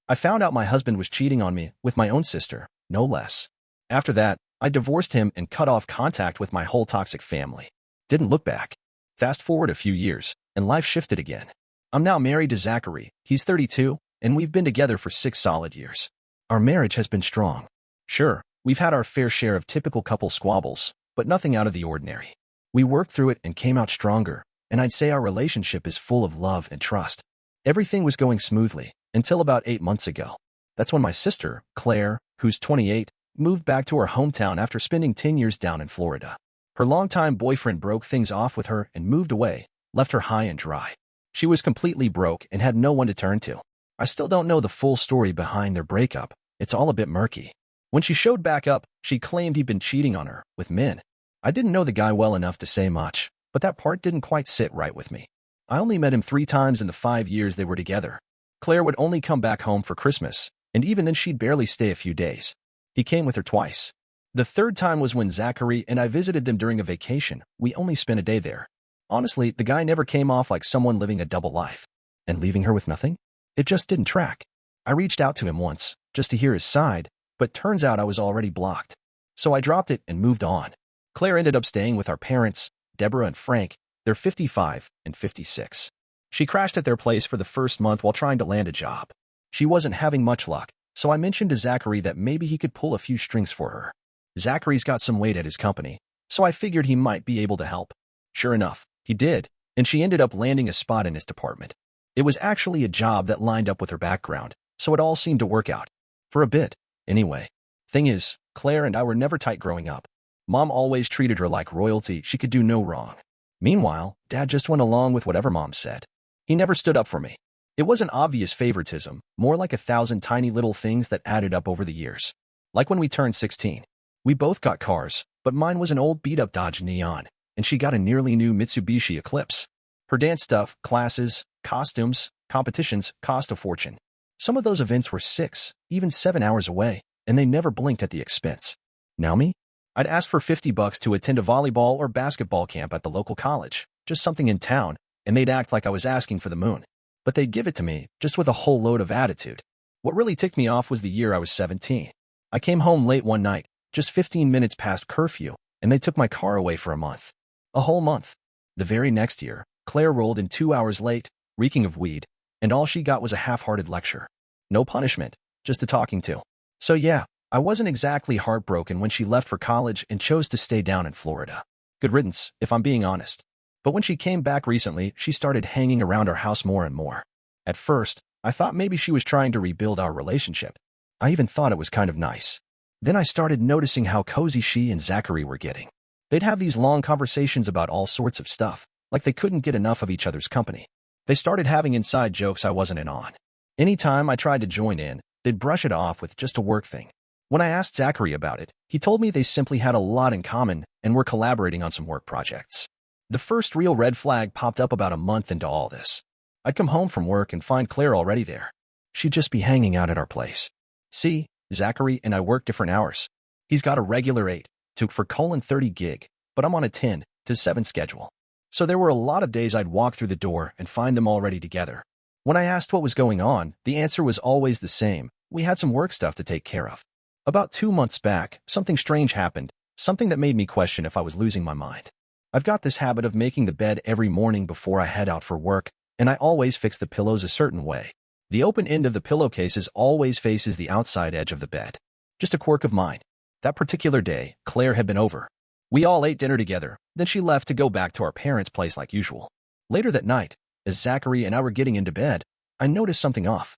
I found out my husband was cheating on me with my own sister, no less. After that, I divorced him and cut off contact with my whole toxic family. Didn't look back. Fast forward a few years, and life shifted again. I'm now married to Zachary. He's 32, and we've been together for 6 solid years. Our marriage has been strong. Sure, we've had our fair share of typical couple squabbles, but nothing out of the ordinary. We worked through it and came out stronger, and I'd say our relationship is full of love and trust. Everything was going smoothly, until about 8 months ago. That's when my sister, Claire, who's 28, moved back to her hometown after spending 10 years down in Florida. Her longtime boyfriend broke things off with her and moved away, left her high and dry. She was completely broke and had no one to turn to. I still don't know the full story behind their breakup. It's all a bit murky. When she showed back up, she claimed he'd been cheating on her with men. I didn't know the guy well enough to say much, but that part didn't quite sit right with me. I only met him 3 times in the 5 years they were together. Claire would only come back home for Christmas, and even then she'd barely stay a few days. He came with her twice. The 3rd time was when Zachary and I visited them during a vacation. We only spent a day there. Honestly, the guy never came off like someone living a double life. And leaving her with nothing? It just didn't track. I reached out to him once, just to hear his side, but turns out I was already blocked. So I dropped it and moved on. Claire ended up staying with our parents, Deborah and Frank. They're 55 and 56. She crashed at their place for the first month while trying to land a job. She wasn't having much luck, so I mentioned to Zachary that maybe he could pull a few strings for her. Zachary's got some weight at his company, so I figured he might be able to help. Sure enough, he did, and she ended up landing a spot in his department. It was actually a job that lined up with her background, so it all seemed to work out. For a bit, anyway. Thing is, Claire and I were never tight growing up. Mom always treated her like royalty. She could do no wrong. Meanwhile, Dad just went along with whatever Mom said. He never stood up for me. It wasn't obvious favoritism, more like 1,000 tiny little things that added up over the years. Like when we turned 16. We both got cars, but mine was an old beat-up Dodge Neon, and she got a nearly new Mitsubishi Eclipse. Her dance stuff, classes, costumes, competitions cost a fortune. Some of those events were 6, even 7 hours away, and they never blinked at the expense. Now me? I'd ask for $50 to attend a volleyball or basketball camp at the local college, just something in town, and they'd act like I was asking for the moon. But they'd give it to me, just with a whole load of attitude. What really ticked me off was the year I was 17. I came home late one night, just 15 minutes past curfew, and they took my car away for a month. A whole month. The very next year, Claire rolled in 2 hours late, reeking of weed, and all she got was a half-hearted lecture. No punishment, just a talking to. So yeah, I wasn't exactly heartbroken when she left for college and chose to stay down in Florida. Good riddance, if I'm being honest. But when she came back recently, she started hanging around our house more and more. At first, I thought maybe she was trying to rebuild our relationship. I even thought it was kind of nice. Then I started noticing how cozy she and Zachary were getting. They'd have these long conversations about all sorts of stuff, like they couldn't get enough of each other's company. They started having inside jokes I wasn't in on. Anytime I tried to join in, they'd brush it off with just a work thing. When I asked Zachary about it, he told me they simply had a lot in common and were collaborating on some work projects. The first real red flag popped up about a month into all this. I'd come home from work and find Claire already there. She'd just be hanging out at our place. See, Zachary and I work different hours. He's got a regular 8 to 30 gig, but I'm on a 10 to 7 schedule. So there were a lot of days I'd walk through the door and find them already together. When I asked what was going on, the answer was always the same. We had some work stuff to take care of. About 2 months back, something strange happened, something that made me question if I was losing my mind. I've got this habit of making the bed every morning before I head out for work, and I always fix the pillows a certain way. The open end of the pillowcases always faces the outside edge of the bed. Just a quirk of mine. That particular day, Claire had been over. We all ate dinner together, then she left to go back to our parents' place like usual. Later that night, as Zachary and I were getting into bed, I noticed something off.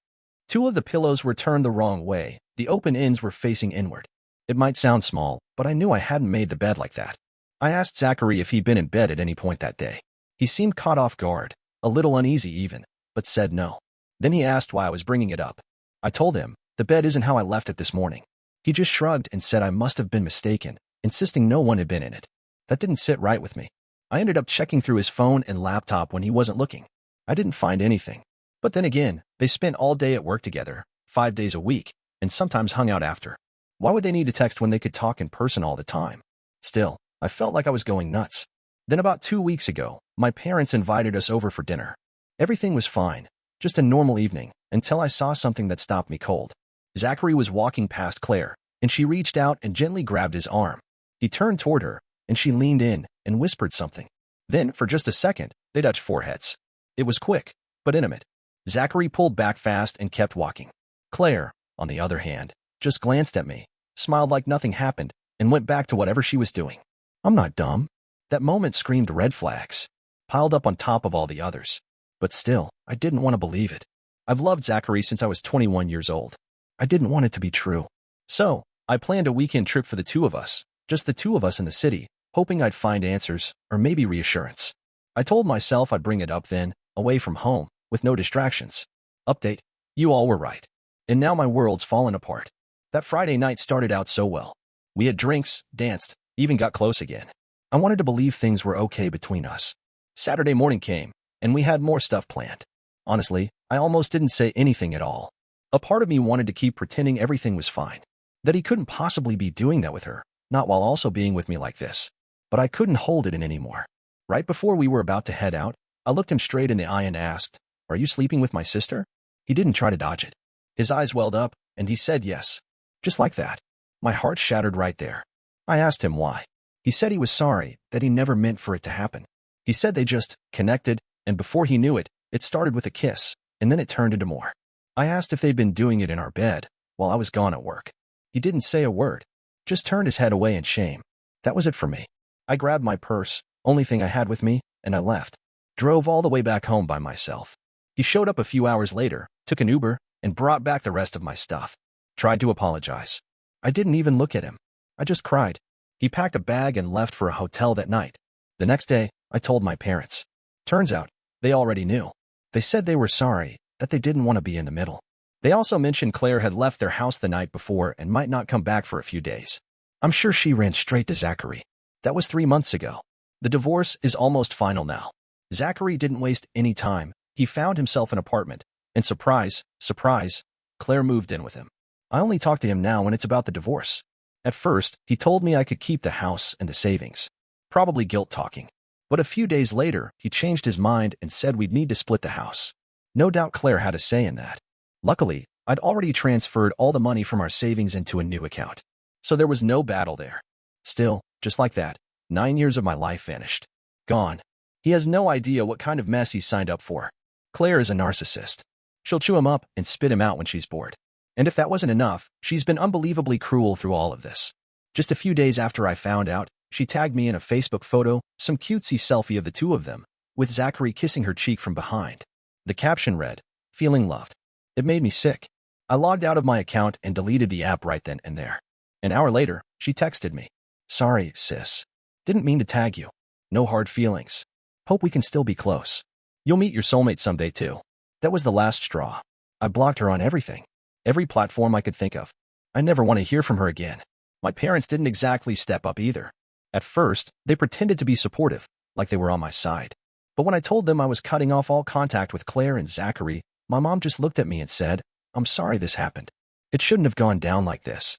2 of the pillows were turned the wrong way. The open ends were facing inward. It might sound small, but I knew I hadn't made the bed like that. I asked Zachary if he'd been in bed at any point that day. He seemed caught off guard, a little uneasy even, but said no. Then he asked why I was bringing it up. I told him, the bed isn't how I left it this morning. He just shrugged and said I must have been mistaken, insisting no one had been in it. That didn't sit right with me. I ended up checking through his phone and laptop when he wasn't looking. I didn't find anything. But then again, they spent all day at work together, 5 days a week, and sometimes hung out after. Why would they need to text when they could talk in person all the time? Still, I felt like I was going nuts. Then about 2 weeks ago, my parents invited us over for dinner. Everything was fine. Just a normal evening, until I saw something that stopped me cold. Zachary was walking past Claire, and she reached out and gently grabbed his arm. He turned toward her, and she leaned in and whispered something. Then, for just a second, they touched foreheads. It was quick, but intimate. Zachary pulled back fast and kept walking. Claire, on the other hand, just glanced at me, smiled like nothing happened, and went back to whatever she was doing. I'm not dumb. That moment screamed red flags, piled up on top of all the others. But still, I didn't want to believe it. I've loved Zachary since I was 21 years old. I didn't want it to be true. So, I planned a weekend trip for the two of us, just the two of us in the city, hoping I'd find answers, or maybe reassurance. I told myself I'd bring it up then, away from home, with no distractions. Update: you all were right. And now my world's fallen apart. That Friday night started out so well. We had drinks, danced, even got close again. I wanted to believe things were okay between us. Saturday morning came, and we had more stuff planned. Honestly, I almost didn't say anything at all. A part of me wanted to keep pretending everything was fine, that he couldn't possibly be doing that with her, not while also being with me like this. But I couldn't hold it in anymore. Right before we were about to head out, I looked him straight in the eye and asked, "Are you sleeping with my sister?" He didn't try to dodge it. His eyes welled up, and he said yes. Just like that. My heart shattered right there. I asked him why. He said he was sorry, that he never meant for it to happen. He said they just connected, and before he knew it, it started with a kiss, and then it turned into more. I asked if they'd been doing it in our bed, while I was gone at work. He didn't say a word, just turned his head away in shame. That was it for me. I grabbed my purse, only thing I had with me, and I left. Drove all the way back home by myself. He showed up a few hours later, took an Uber, and brought back the rest of my stuff. Tried to apologize. I didn't even look at him. I just cried. He packed a bag and left for a hotel that night. The next day, I told my parents. Turns out, they already knew. They said they were sorry, that they didn't want to be in the middle. They also mentioned Claire had left their house the night before and might not come back for a few days. I'm sure she ran straight to Zachary. That was 3 months ago. The divorce is almost final now. Zachary didn't waste any time. He found himself an apartment, and surprise, surprise, Claire moved in with him. I only talk to him now when it's about the divorce. At first, he told me I could keep the house and the savings. Probably guilt talking. But a few days later, he changed his mind and said we'd need to split the house. No doubt Claire had a say in that. Luckily, I'd already transferred all the money from our savings into a new account. So there was no battle there. Still, just like that, 9 years of my life vanished. Gone. He has no idea what kind of mess he signed up for. Claire is a narcissist. She'll chew him up and spit him out when she's bored. And if that wasn't enough, she's been unbelievably cruel through all of this. Just a few days after I found out, she tagged me in a Facebook photo, some cutesy selfie of the two of them, with Zachary kissing her cheek from behind. The caption read, "Feeling loved." It made me sick. I logged out of my account and deleted the app right then and there. An hour later, she texted me. "Sorry, sis. Didn't mean to tag you. No hard feelings. Hope we can still be close. You'll meet your soulmate someday too." That was the last straw. I blocked her on everything. Every platform I could think of. I never want to hear from her again. My parents didn't exactly step up either. At first, they pretended to be supportive, like they were on my side. But when I told them I was cutting off all contact with Claire and Zachary, my mom just looked at me and said, "I'm sorry this happened. It shouldn't have gone down like this.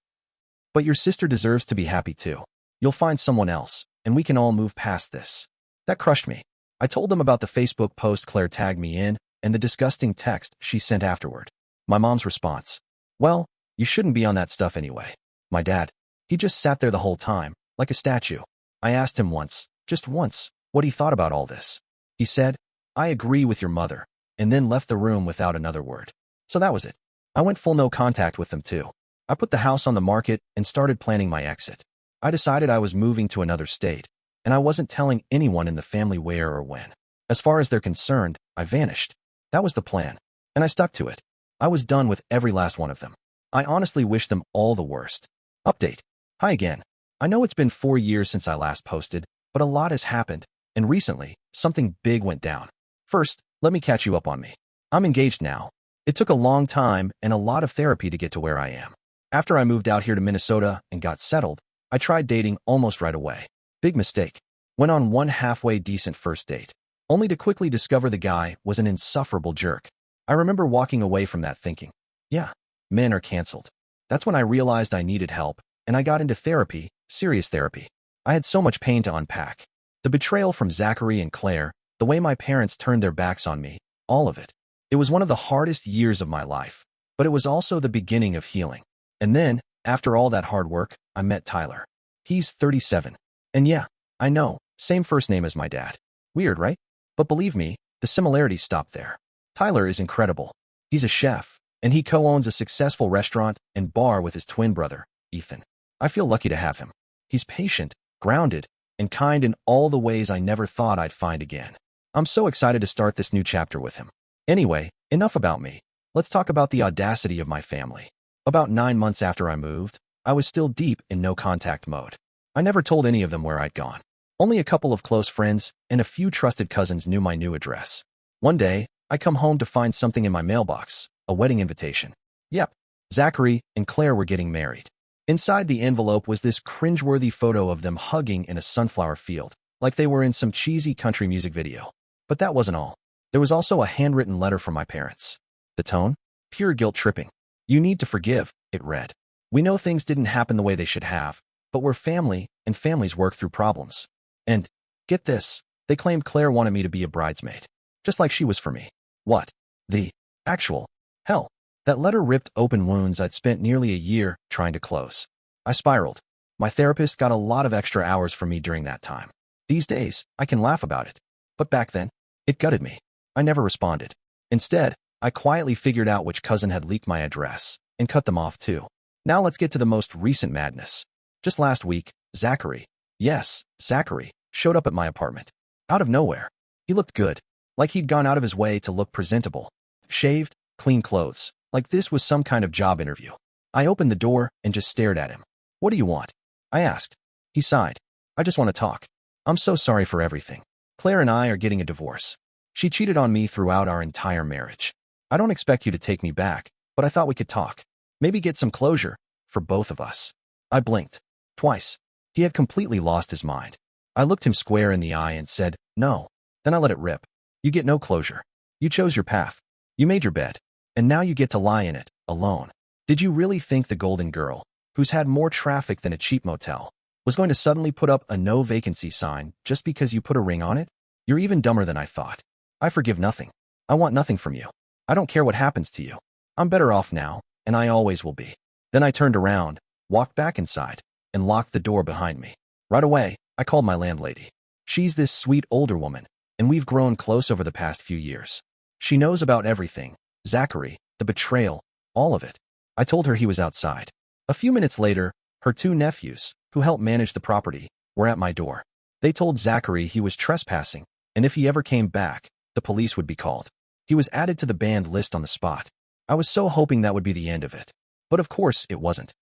But your sister deserves to be happy too. You'll find someone else, and we can all move past this." That crushed me. I told them about the Facebook post Claire tagged me in, and the disgusting text she sent afterward. My mom's response: "Well, you shouldn't be on that stuff anyway." My dad, he just sat there the whole time, like a statue. I asked him once, just once, what he thought about all this. He said, "I agree with your mother," and then left the room without another word. So that was it. I went full no contact with them too. I put the house on the market and started planning my exit. I decided I was moving to another state, and I wasn't telling anyone in the family where or when. As far as they're concerned, I vanished. That was the plan, and I stuck to it. I was done with every last one of them. I honestly wish them all the worst. Update. Hi again. I know it's been 4 years since I last posted, but a lot has happened, and recently, something big went down. First, let me catch you up on me. I'm engaged now. It took a long time and a lot of therapy to get to where I am. After I moved out here to Minnesota and got settled, I tried dating almost right away. Big mistake. Went on one halfway decent first date, only to quickly discover the guy was an insufferable jerk. I remember walking away from that thinking, yeah, men are canceled. That's when I realized I needed help, and I got into therapy, serious therapy. I had so much pain to unpack. The betrayal from Zachary and Claire, the way my parents turned their backs on me, all of it. It was one of the hardest years of my life, but it was also the beginning of healing. And then, after all that hard work, I met Tyler. He's 37. And yeah, I know, same first name as my dad. Weird, right? But believe me, the similarities stop there. Tyler is incredible. He's a chef, and he co-owns a successful restaurant and bar with his twin brother, Ethan. I feel lucky to have him. He's patient, grounded, and kind in all the ways I never thought I'd find again. I'm so excited to start this new chapter with him. Anyway, enough about me. Let's talk about the audacity of my family. About 9 months after I moved, I was still deep in no-contact mode. I never told any of them where I'd gone. Only a couple of close friends and a few trusted cousins knew my new address. One day, I come home to find something in my mailbox, a wedding invitation. Yep, Zachary and Claire were getting married. Inside the envelope was this cringeworthy photo of them hugging in a sunflower field, like they were in some cheesy country music video. But that wasn't all. There was also a handwritten letter from my parents. The tone? Pure guilt-tripping. "You need to forgive," it read. "We know things didn't happen the way they should have, but we're family, and families work through problems." And, get this, they claimed Claire wanted me to be a bridesmaid, just like she was for me. What? The actual hell? That letter ripped open wounds I'd spent nearly a year trying to close. I spiraled. My therapist got a lot of extra hours from me during that time. These days, I can laugh about it. But back then, it gutted me. I never responded. Instead, I quietly figured out which cousin had leaked my address and cut them off too. Now let's get to the most recent madness. Just last week, Zachary, yes, Zachary, showed up at my apartment. Out of nowhere. He looked good, like he'd gone out of his way to look presentable. Shaved, clean clothes, like this was some kind of job interview. I opened the door and just stared at him. "What do you want?" I asked. He sighed. "I just want to talk. I'm so sorry for everything. Claire and I are getting a divorce. She cheated on me throughout our entire marriage. I don't expect you to take me back, but I thought we could talk. Maybe get some closure, for both of us." I blinked. Twice. He had completely lost his mind. I looked him square in the eye and said, "No." Then I let it rip. "You get no closure. You chose your path. You made your bed. And now you get to lie in it, alone. Did you really think the golden girl, who's had more traffic than a cheap motel, was going to suddenly put up a no vacancy sign just because you put a ring on it? You're even dumber than I thought. I forgive nothing. I want nothing from you. I don't care what happens to you. I'm better off now, and I always will be." Then I turned around, walked back inside, and locked the door behind me. Right away, I called my landlady. She's this sweet older woman, and we've grown close over the past few years. She knows about everything. Zachary, the betrayal, all of it. I told her he was outside. A few minutes later, her two nephews, who helped manage the property, were at my door. They told Zachary he was trespassing, and if he ever came back, the police would be called. He was added to the banned list on the spot. I was so hoping that would be the end of it. But of course, it wasn't.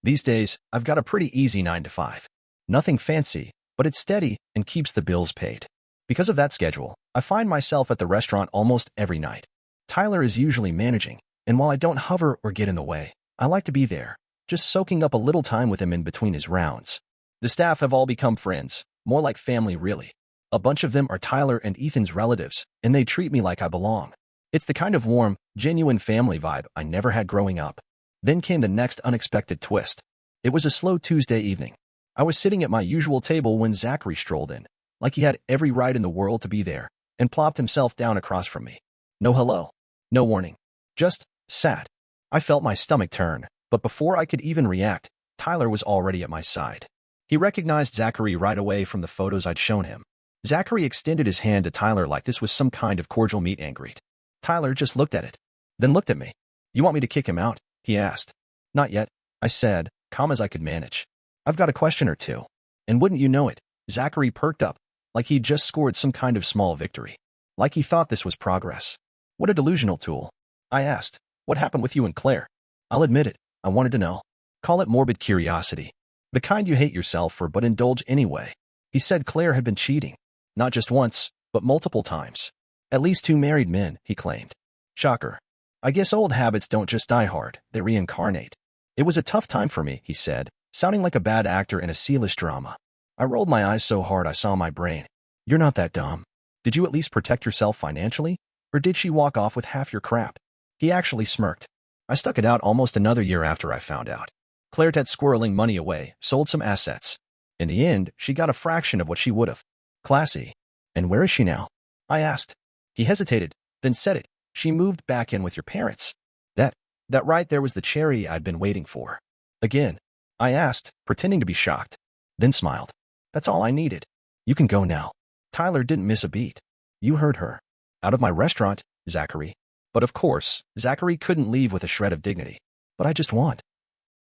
These days, I've got a pretty easy 9 to 5. Nothing fancy, but it's steady and keeps the bills paid. Because of that schedule, I find myself at the restaurant almost every night. Tyler is usually managing, and while I don't hover or get in the way, I like to be there, just soaking up a little time with him in between his rounds. The staff have all become friends, more like family really. A bunch of them are Tyler and Ethan's relatives, and they treat me like I belong. It's the kind of warm, genuine family vibe I never had growing up. Then came the next unexpected twist. It was a slow Tuesday evening. I was sitting at my usual table when Zachary strolled in, like he had every right in the world to be there, and plopped himself down across from me. No hello. No warning. Just sat. I felt my stomach turn, but before I could even react, Tyler was already at my side. He recognized Zachary right away from the photos I'd shown him. Zachary extended his hand to Tyler like this was some kind of cordial meet and greet. Tyler just looked at it, then looked at me. "You want me to kick him out?" he asked. "Not yet," I said, calm as I could manage. "I've got a question or two." And wouldn't you know it, Zachary perked up, like he'd just scored some kind of small victory. Like he thought this was progress. "What a delusional tool." I asked, "What happened with you and Claire?" I'll admit it, I wanted to know. Call it morbid curiosity. The kind you hate yourself for but indulge anyway. He said Claire had been cheating. Not just once, but multiple times. At least 2 married men, he claimed. Shocker. I guess old habits don't just die hard, they reincarnate. "It was a tough time for me," he said, sounding like a bad actor in a C-list drama. I rolled my eyes so hard I saw my brain. "You're not that dumb. Did you at least protect yourself financially? Or did she walk off with half your crap?" He actually smirked. I stuck it out almost another year after I found out. Claire had squirreling money away, sold some assets. In the end, she got a fraction of what she would have. Classy. "And where is she now?" I asked. He hesitated, then said it. She moved back in with your parents. That, that right there was the cherry I'd been waiting for. Again, I asked, pretending to be shocked, then smiled. That's all I needed. You can go now. Tyler didn't miss a beat. You heard her. Out of my restaurant, Zachary. But of course, Zachary couldn't leave with a shred of dignity. But I just want.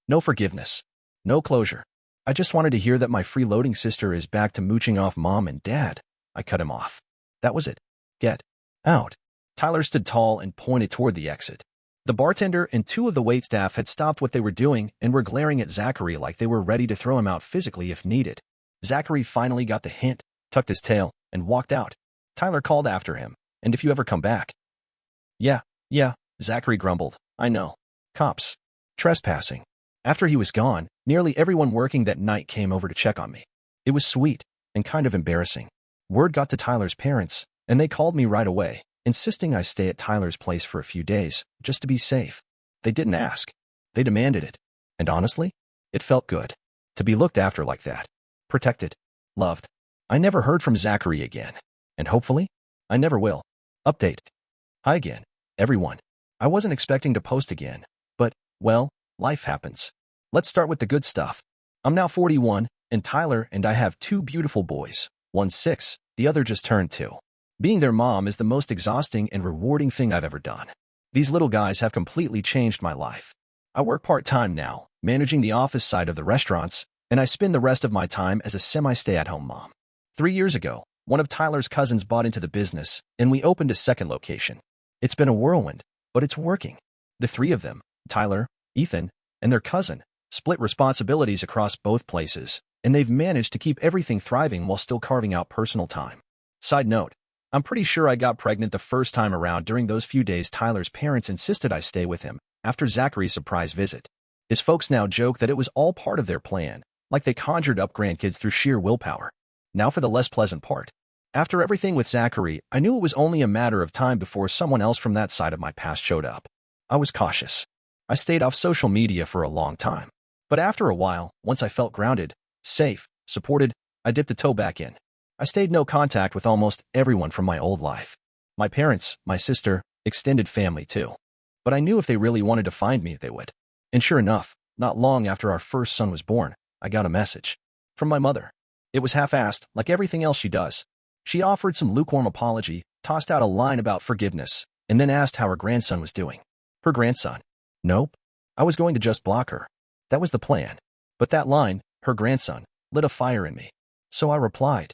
No forgiveness. No closure. I just wanted to hear that my freeloading sister is back to mooching off mom and dad. I cut him off. That was it. Get out. Tyler stood tall and pointed toward the exit. The bartender and two of the waitstaff had stopped what they were doing and were glaring at Zachary like they were ready to throw him out physically if needed. Zachary finally got the hint, tucked his tail, and walked out. Tyler called after him, and if you ever come back. Yeah, Zachary grumbled. I know. Cops. Trespassing. After he was gone, nearly everyone working that night came over to check on me. It was sweet and kind of embarrassing. Word got to Tyler's parents, and they called me right away, insisting I stay at Tyler's place for a few days, just to be safe. They didn't ask. They demanded it. And honestly, it felt good to be looked after like that. Protected. Loved. I never heard from Zachary again. And hopefully, I never will. Update. Hi again, everyone. I wasn't expecting to post again, but, well, life happens. Let's start with the good stuff. I'm now 41, and Tyler and I have two beautiful boys. One's 6, the other just turned 2. Being their mom is the most exhausting and rewarding thing I've ever done. These little guys have completely changed my life. I work part-time now, managing the office side of the restaurants, and I spend the rest of my time as a semi-stay-at-home mom. 3 years ago, one of Tyler's cousins bought into the business, and we opened a second location. It's been a whirlwind, but it's working. The three of them, Tyler, Ethan, and their cousin, split responsibilities across both places, and they've managed to keep everything thriving while still carving out personal time. Side note, I'm pretty sure I got pregnant the first time around during those few days Tyler's parents insisted I stay with him after Zachary's surprise visit. His folks now joke that it was all part of their plan, like they conjured up grandkids through sheer willpower. Now for the less pleasant part. After everything with Zachary, I knew it was only a matter of time before someone else from that side of my past showed up. I was cautious. I stayed off social media for a long time. But after a while, once I felt grounded, safe, supported, I dipped a toe back in. I stayed no contact with almost everyone from my old life. My parents, my sister, extended family too. But I knew if they really wanted to find me, they would. And sure enough, not long after our first son was born, I got a message. From my mother. It was half-assed, like everything else she does. She offered some lukewarm apology, tossed out a line about forgiveness, and then asked how her grandson was doing. Her grandson? Nope. I was going to just block her. That was the plan. But that line, her grandson, lit a fire in me. So I replied,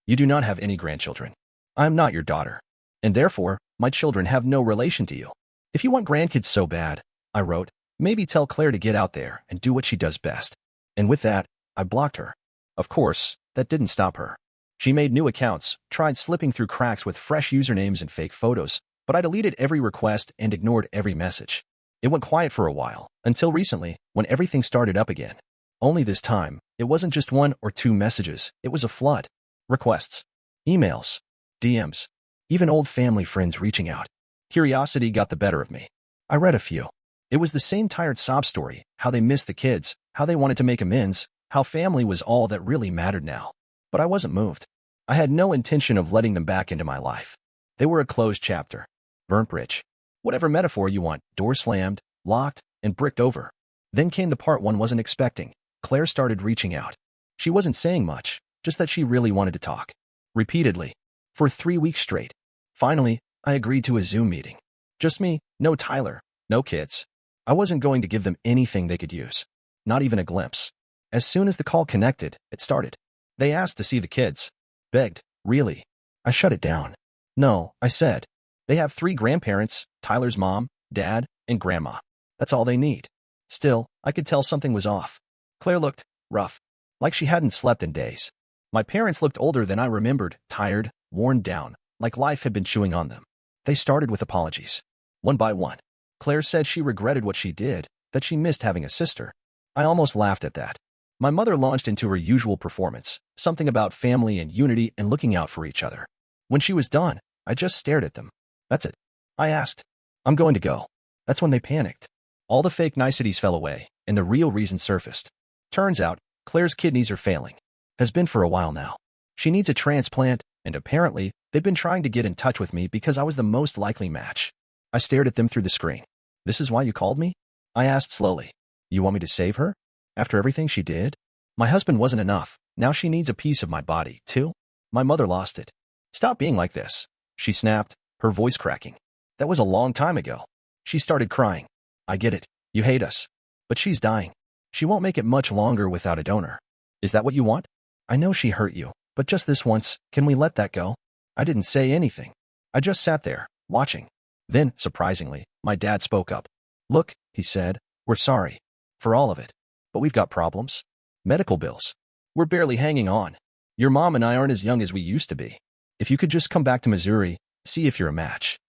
You do not have any grandchildren. I am not your daughter. And therefore, my children have no relation to you. If you want grandkids so bad, I wrote, maybe tell Claire to get out there and do what she does best. And with that, I blocked her. Of course, that didn't stop her. She made new accounts, tried slipping through cracks with fresh usernames and fake photos, but I deleted every request and ignored every message. It went quiet for a while, until recently, when everything started up again. Only this time, it wasn't just 1 or 2 messages, it was a flood. Requests, emails, DMs, even old family friends reaching out. Curiosity got the better of me. I read a few. It was the same tired sob story, how they missed the kids, how they wanted to make amends, how family was all that really mattered now. But I wasn't moved. I had no intention of letting them back into my life. They were a closed chapter. Burnt bridge. Whatever metaphor you want, door slammed, locked, and bricked over. Then came the part one wasn't expecting. Claire started reaching out. She wasn't saying much, just that she really wanted to talk. Repeatedly. For 3 weeks straight. Finally, I agreed to a Zoom meeting. Just me, no Tyler, no kids. I wasn't going to give them anything they could use. Not even a glimpse. As soon as the call connected, it started. They asked to see the kids. Begged, really. I shut it down. No, I said. They have 3 grandparents, Tyler's mom, dad, and grandma. That's all they need. Still, I could tell something was off. Claire looked rough, like she hadn't slept in days. My parents looked older than I remembered, tired, worn down, like life had been chewing on them. They started with apologies. One by one. Claire said she regretted what she did, that she missed having a sister. I almost laughed at that. My mother launched into her usual performance, something about family and unity and looking out for each other. When she was done, I just stared at them. That's it. I asked, I'm going to go. That's when they panicked. All the fake niceties fell away, and the real reason surfaced. Turns out, Claire's kidneys are failing. Has been for a while now. She needs a transplant, and apparently, They'd been trying to get in touch with me because I was the most likely match. I stared at them through the screen. "This is why you called me?" I asked slowly. "You want me to save her? After everything she did? My husband wasn't enough. Now she needs a piece of my body, too? My mother lost it." "Stop being like this," she snapped, her voice cracking. "That was a long time ago." She started crying. "I get it. You hate us. But she's dying. She won't make it much longer without a donor. Is that what you want? I know she hurt you, but just this once, can we let that go?" I didn't say anything. I just sat there, watching. Then, surprisingly, my dad spoke up. "Look," he said, "we're sorry. For all of it. But we've got problems. Medical bills. We're barely hanging on. Your mom and I aren't as young as we used to be. If you could just come back to Missouri, see if you're a match."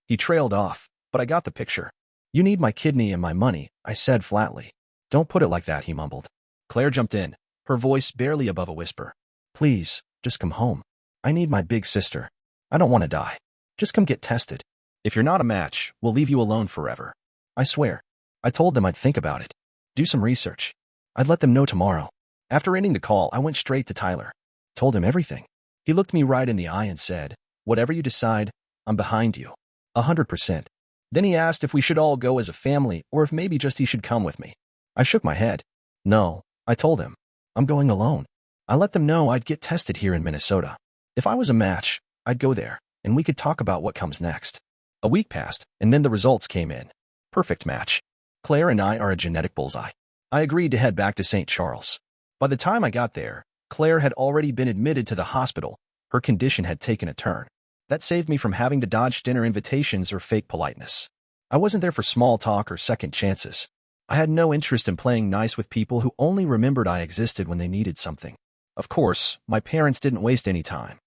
He trailed off, but I got the picture. "You need my kidney and my money," I said flatly. "Don't put it like that," he mumbled. Claire jumped in, her voice barely above a whisper. "Please, just come home. I need my big sister. I don't want to die. Just come get tested. If you're not a match, we'll leave you alone forever. I swear." I told them I'd think about it. Do some research. I'd let them know tomorrow. After ending the call, I went straight to Tyler. Told him everything. He looked me right in the eye and said, "Whatever you decide, I'm behind you. 100%. Then he asked if we should all go as a family or if maybe just he should come with me. I shook my head. "No," I told him. "I'm going alone." I let them know I'd get tested here in Minnesota. If I was a match, I'd go there, and we could talk about what comes next. A week passed, and then the results came in. Perfect match. Claire and I are a genetic bullseye. I agreed to head back to St. Charles. By the time I got there, Claire had already been admitted to the hospital. Her condition had taken a turn. That saved me from having to dodge dinner invitations or fake politeness. I wasn't there for small talk or second chances. I had no interest in playing nice with people who only remembered I existed when they needed something. Of course, my parents didn't waste any time.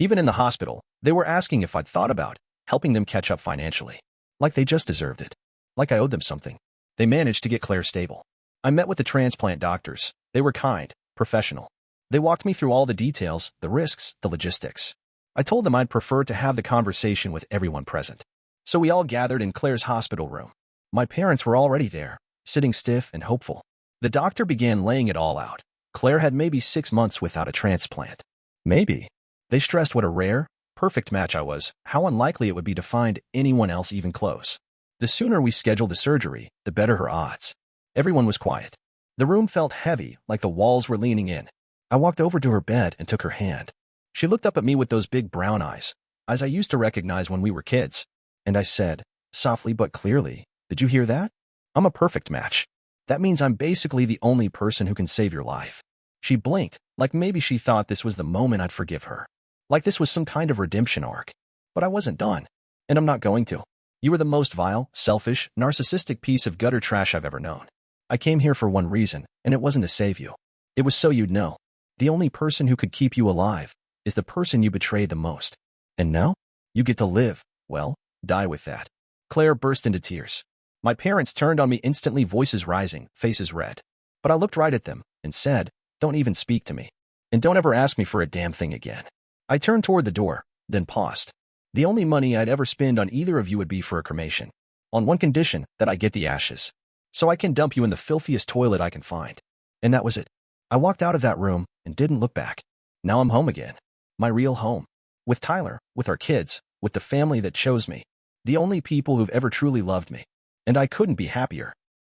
Even in the hospital, they were asking if I'd thought about helping them catch up financially. Like they just deserved it. Like I owed them something. They managed to get Claire stable. I met with the transplant doctors. They were kind, professional. They walked me through all the details, the risks, the logistics. I told them I'd prefer to have the conversation with everyone present. So we all gathered in Claire's hospital room. My parents were already there, sitting stiff and hopeful. The doctor began laying it all out. Claire had maybe 6 months without a transplant. Maybe. They stressed what a rare, perfect match I was, how unlikely it would be to find anyone else even close. The sooner we scheduled the surgery, the better her odds. Everyone was quiet. The room felt heavy, like the walls were leaning in. I walked over to her bed and took her hand. She looked up at me with those big brown eyes I used to recognize when we were kids. And I said, softly but clearly, "Did you hear that? I'm a perfect match. That means I'm basically the only person who can save your life." She blinked, like maybe she thought this was the moment I'd forgive her. Like this was some kind of redemption arc. But I wasn't done. And I'm not going to. You were the most vile, selfish, narcissistic piece of gutter trash I've ever known. I came here for one reason, and it wasn't to save you. It was so you'd know. The only person who could keep you alive is the person you betrayed the most. And now? You get to live. Well, die with that. Claire burst into tears. My parents turned on me instantly, voices rising, faces red. But I looked right at them and said, "Don't even speak to me. And don't ever ask me for a damn thing again." I turned toward the door, then paused. The only money I'd ever spend on either of you would be for a cremation. On one condition, that I get the ashes. So I can dump you in the filthiest toilet I can find. And that was it. I walked out of that room and didn't look back. Now I'm home again. My real home. With Tyler, with our kids, with the family that chose me. The only people who've ever truly loved me. And I couldn't be happier.